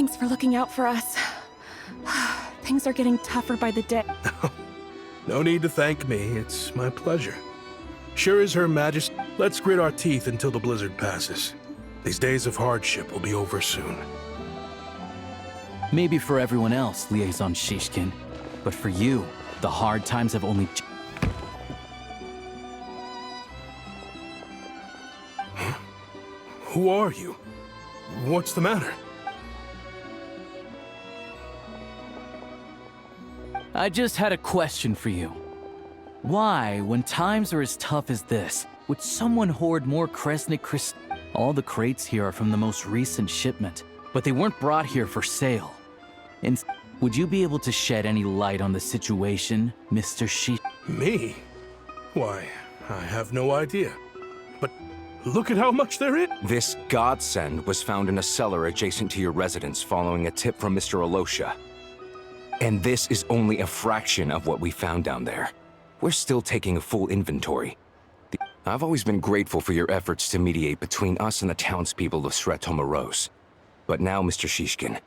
Thanks for looking out for us. Things are getting tougher by the day. No need to thank me, it's my pleasure. Sure as Her Majesty, let's grit our teeth until the blizzard passes. These days of hardship will be over soon. Maybe for everyone else, Liaison Shishkin, but for you, the hard times have only... Huh? Who are you? What's the matter? I just had a question for you. Why, when times are as tough as this, would someone hoard more Kresnik crystals? All the crates here are from the most recent shipment, but they weren't brought here for sale. And would you be able to shed any light on the situation, Mr. Shi? Me? Why, I have no idea. But look at how much there is. This godsend was found in a cellar adjacent to your residence following a tip from Mr. Alosha. And this is only a fraction of what we found down there. We're still taking a full inventory. I've always been grateful for your efforts to mediate between us and the townspeople of Sretomaros. But now, Mr. Shishkin,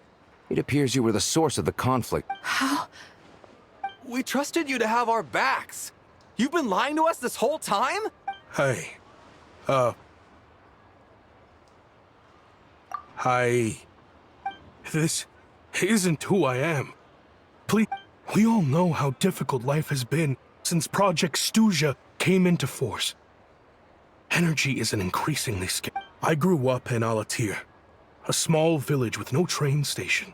it appears you were the source of the conflict. How? We trusted you to have our backs. You've been lying to us this whole time? Hey, this isn't who I am. Please, we all know how difficult life has been since Project Stuja came into force. Energy is an increasingly scarce. I grew up in Alatir, a small village with no train station.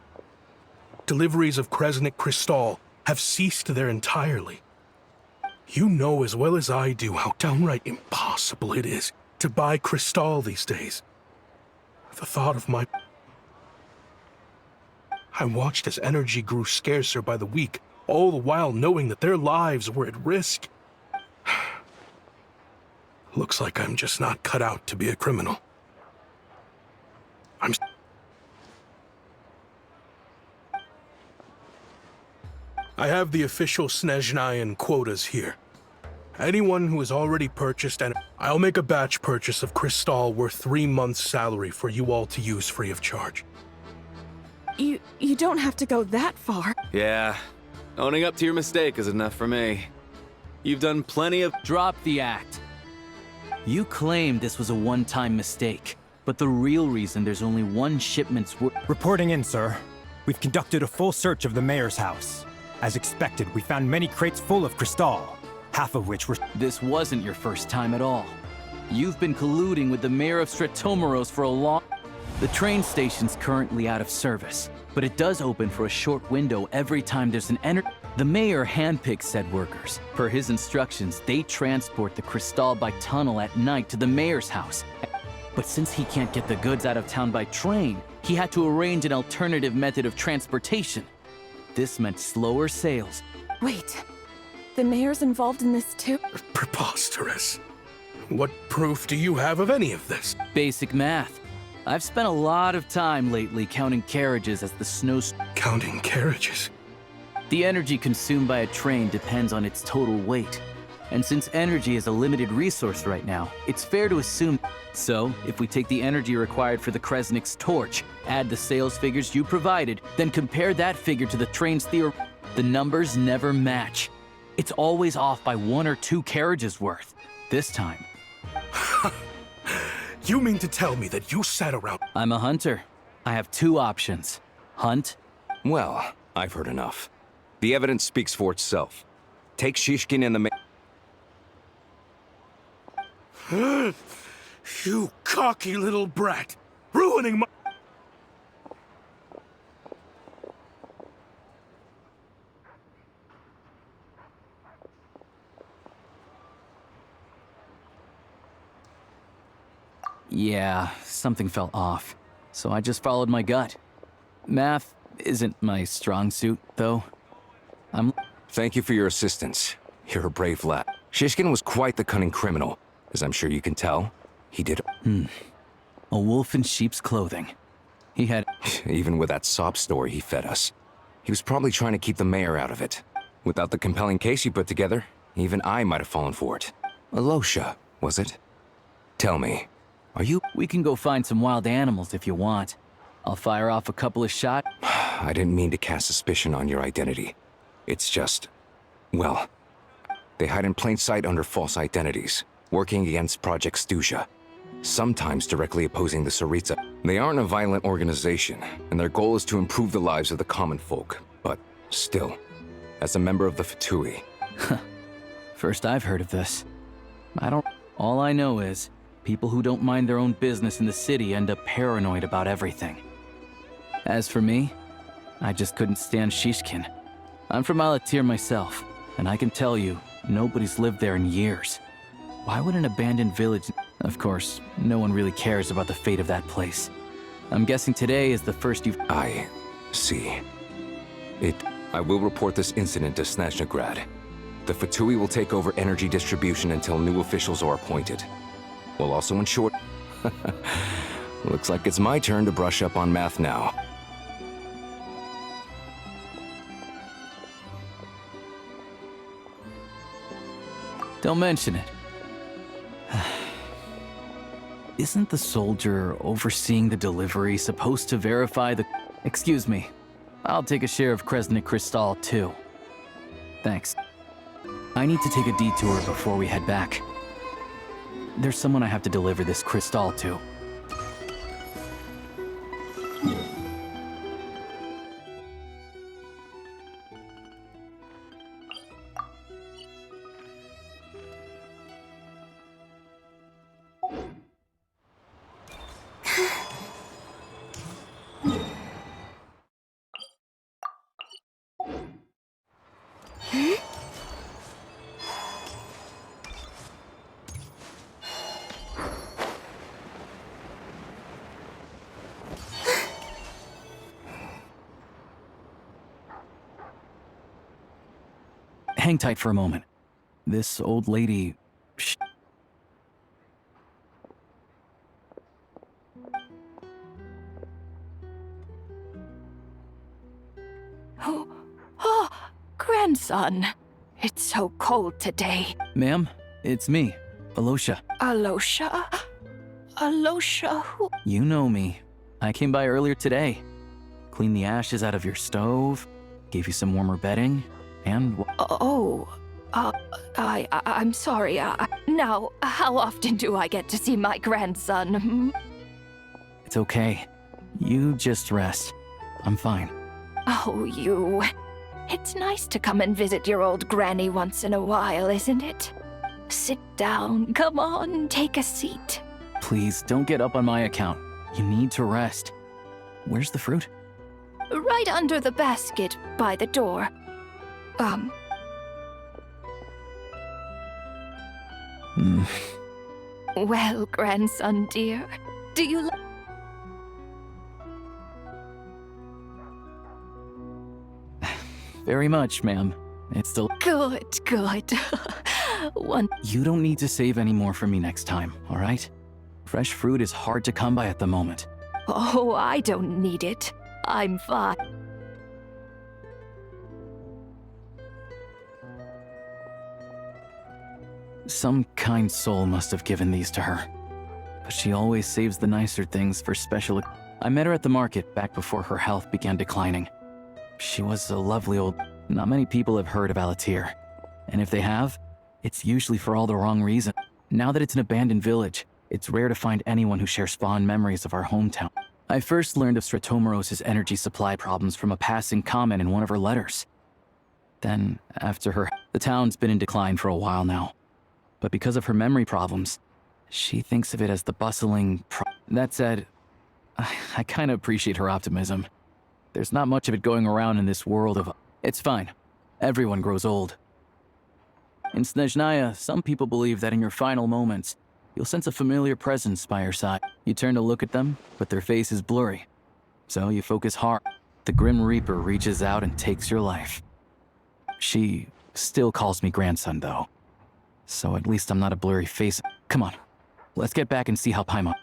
Deliveries of Kresnik Crystal have ceased there entirely. You know as well as I do how downright impossible it is to buy Crystal these days. The thought of I watched as energy grew scarcer by the week, all the while knowing that their lives were at risk. Looks like I'm just not cut out to be a criminal. I have the official Snezhnayan quotas here. Anyone who has already purchased, and I'll make a batch purchase of Crystal worth 3 months' salary for you all to use free of charge. You don't have to go that far. Yeah, owning up to your mistake is enough for me. You've done plenty of— Drop the act. You claim this was a one-time mistake, but the real reason there's only one shipment's worth— Reporting in, sir. We've conducted a full search of the mayor's house. As expected, we found many crates full of Crystal, half of which were— This wasn't your first time at all. You've been colluding with the mayor of Sretomaros for a long— The train station's currently out of service, but it does open for a short window every time there's an The mayor handpicks said workers. Per his instructions, they transport the Crystal by tunnel at night to the mayor's house. But since he can't get the goods out of town by train, he had to arrange an alternative method of transportation. This meant slower sales. Wait, the mayor's involved in this too? Preposterous. What proof do you have of any of this? Basic math. I've spent a lot of time lately counting carriages as the snow... Counting carriages? The energy consumed by a train depends on its total weight. And since energy is a limited resource right now, it's fair to assume... So, if we take the energy required for the Kresnik's torch, add the sales figures you provided, then compare that figure to the train's theory, the numbers never match. It's always off by 1 or 2 carriages worth. This time... You mean to tell me that you sat around... I'm a hunter. I have 2 options. Hunt... Well, I've heard enough. The evidence speaks for itself. Take Shishkin and the You cocky little brat! Ruining my... Yeah, something felt off. So I just followed my gut. Math isn't my strong suit, though. Thank you for your assistance. You're a brave lad. Shishkin was quite the cunning criminal, as I'm sure you can tell. He did... A wolf in sheep's clothing. He had... Even with that sob story he fed us. He was probably trying to keep the mayor out of it. Without the compelling case you put together, even I might have fallen for it. Alosha, was it? Tell me, are you... We can go find some wild animals if you want. I'll fire off a couple of shots. I didn't mean to cast suspicion on your identity. It's just, well, they hide in plain sight under false identities, working against Project Stuja, sometimes directly opposing the Tsaritsa. They aren't a violent organization, and their goal is to improve the lives of the common folk. But still, as a member of the Fatui, First I've heard of this. All I know is, people who don't mind their own business in the city end up paranoid about everything. As for me, I just couldn't stand Shishkin. I'm from Alatir myself, and I can tell you, nobody's lived there in years. Why would an abandoned village... Of course, no one really cares about the fate of that place. I'm guessing today is the first you've... I see. I will report this incident to Snezhnograd. The Fatui will take over energy distribution until new officials are appointed. We'll also ensure... Looks like it's my turn to brush up on math now. Don't mention it. Isn't the soldier overseeing the delivery supposed to verify the... Excuse me. I'll take a share of Kresnik Cristal, too. Thanks. I need to take a detour before we head back. There's someone I have to deliver this crystal to. Hang tight for a moment. This old lady... Oh, grandson. It's so cold today. Ma'am, it's me, Alosha. Alosha? Alosha who? You know me. I came by earlier today. Cleaned the ashes out of your stove, gave you some warmer bedding, and... I'm sorry. Now, how often do I get to see my grandson? It's okay. You just rest. I'm fine. Oh, you. It's nice to come and visit your old granny once in a while, isn't it? Sit down. Come on, take a seat. Please, don't get up on my account. You need to rest. Where's the fruit? Right under the basket by the door. Well, grandson dear, do you Very much, ma'am. It's still... Good. You don't need to save any more for me next time, all right? Fresh fruit is hard to come by at the moment. Oh, I don't need it. I'm fine. Some kind soul must have given these to her. But she always saves the nicer things for special... I met her at the market back before her health began declining. She was a lovely old... Not many people have heard of Alatir. And if they have, it's usually for all the wrong reason. Now that it's an abandoned village, it's rare to find anyone who shares fond memories of our hometown. I first learned of Stratomoros' energy supply problems from a passing comment in one of her letters. Then, after her... The town's been in decline for a while now. But because of her memory problems, she thinks of it as the bustling... That said, I kind of appreciate her optimism. There's not much of it going around in this world of... It's fine. Everyone grows old. In Snezhnaya, some people believe that in your final moments, you'll sense a familiar presence by your side. You turn to look at them, but their face is blurry. So you focus hard. The Grim Reaper reaches out and takes your life. She still calls me grandson, though. So at least I'm not a blurry face. Come on, let's get back and see how Paimon...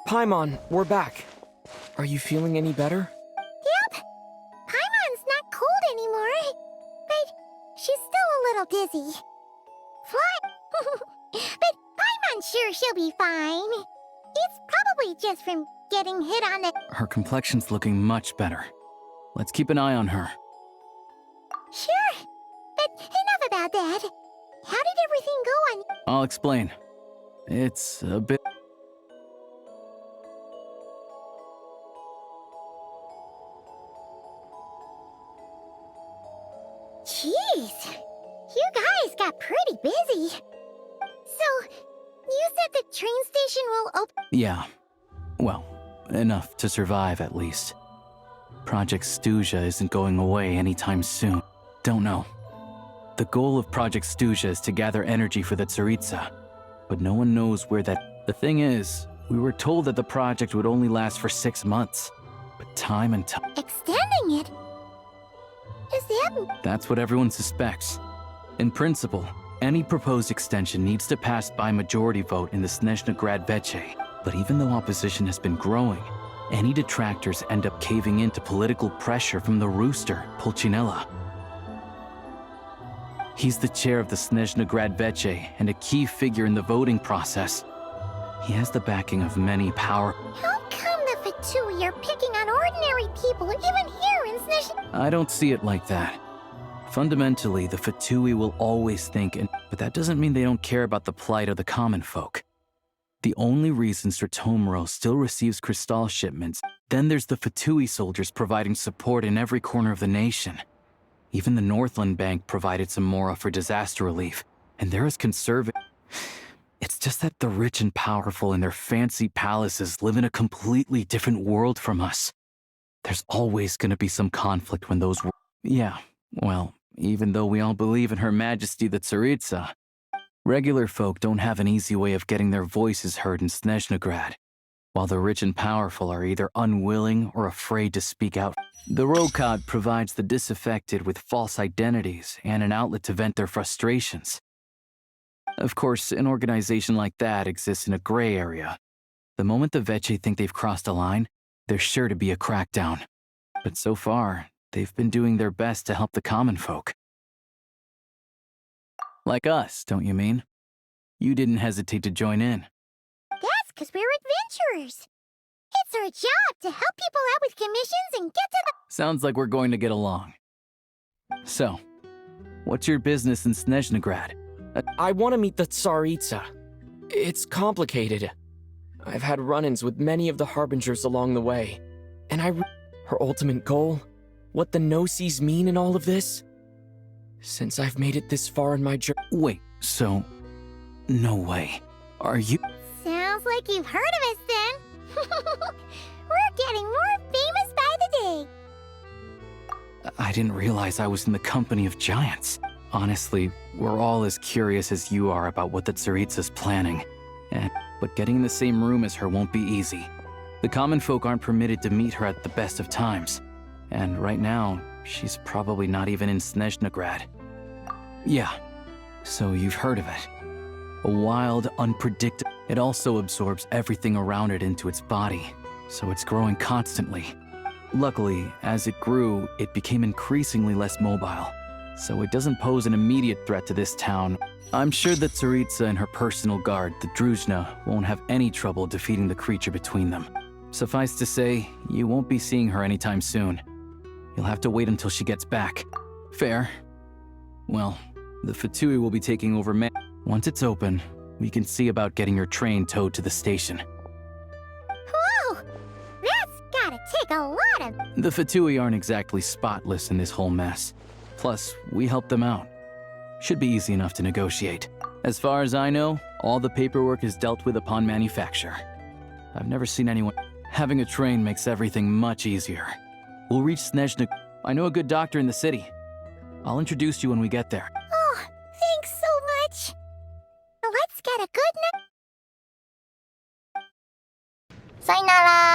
Paimon, we're back. Are you feeling any better? Yep. Paimon's not cold anymore. But she's still a little dizzy. But Paimon's sure she'll be fine. It's probably just from getting hit on the... Her complexion's looking much better. Let's keep an eye on her. Sure. But enough about that. How did everything go on... I'll explain. It's a bit... Jeez. You guys got pretty busy. So, you said the train station will open... Yeah. Well, enough to survive at least. Project Stuja isn't going away anytime soon. Don't know. The goal of Project Stuja is to gather energy for the Tsaritsa, but no one knows where that... The thing is, we were told that the project would only last for 6 months, but time and time... Extending it? Is that... That's what everyone suspects. In principle, any proposed extension needs to pass by majority vote in the Snezhnegrad Veche, but even though opposition has been growing, any detractors end up caving in to political pressure from the rooster, Pulcinella. He's the chair of the Snezhnegrad Veche and a key figure in the voting process. He has the backing of many power... How come the Fatui are picking on ordinary people even here in Snezh... I don't see it like that. Fundamentally, the Fatui will always think, but that doesn't mean they don't care about the plight of the common folk. The only reason Stratomero still receives Cristal shipments, then there's the Fatui soldiers providing support in every corner of the nation. Even the Northland Bank provided some mora for disaster relief, and they're as conservative. It's just that the rich and powerful in their fancy palaces live in a completely different world from us. There's always gonna be some conflict when those... Yeah, well, even though we all believe in Her Majesty the Tsaritsa, regular folk don't have an easy way of getting their voices heard in Snezhnegrad, while the rich and powerful are either unwilling or afraid to speak out. The Rokad provides the disaffected with false identities and an outlet to vent their frustrations. Of course, an organization like that exists in a gray area. The moment the Veche think they've crossed a line, there's sure to be a crackdown. But so far, they've been doing their best to help the common folk. Like us, don't you mean? You didn't hesitate to join in. That's because we're adventurers. It's our job to help people out with commissions and get to the... Sounds like we're going to get along. So, what's your business in Snezhnegrad? I want to meet the Tsaritsa. It's complicated. I've had run-ins with many of the Harbingers along the way. And her ultimate goal? What the no-sees mean in all of this? Since I've made it this far in my journey... Wait, so... No way. Are you... Sounds like you've heard of us then. We're getting more famous by the day. I didn't realize I was in the company of giants. Honestly, we're all as curious as you are about what the Tsaritsa's planning. But getting in the same room as her won't be easy. The common folk aren't permitted to meet her at the best of times. And right now, she's probably not even in Snezhnegrad. Yeah, so you've heard of it. A wild, unpredictable... It also absorbs everything around it into its body, so it's growing constantly. Luckily, as it grew, it became increasingly less mobile, so it doesn't pose an immediate threat to this town. I'm sure that Tsaritsa and her personal guard, the Druzhna, won't have any trouble defeating the creature between them. Suffice to say, you won't be seeing her anytime soon. You'll have to wait until she gets back. Fair. Well, the Fatui will be taking over Once it's open, we can see about getting your train towed to the station. Whoa! That's gotta take a lot of... The Fatui aren't exactly spotless in this whole mess. Plus, we helped them out. Should be easy enough to negotiate. As far as I know, all the paperwork is dealt with upon manufacture. I've never seen anyone... Having a train makes everything much easier. We'll reach Snezhnegrad. I know a good doctor in the city. I'll introduce you when we get there. Oh, thanks so much. Let's get a good night. Sayonara.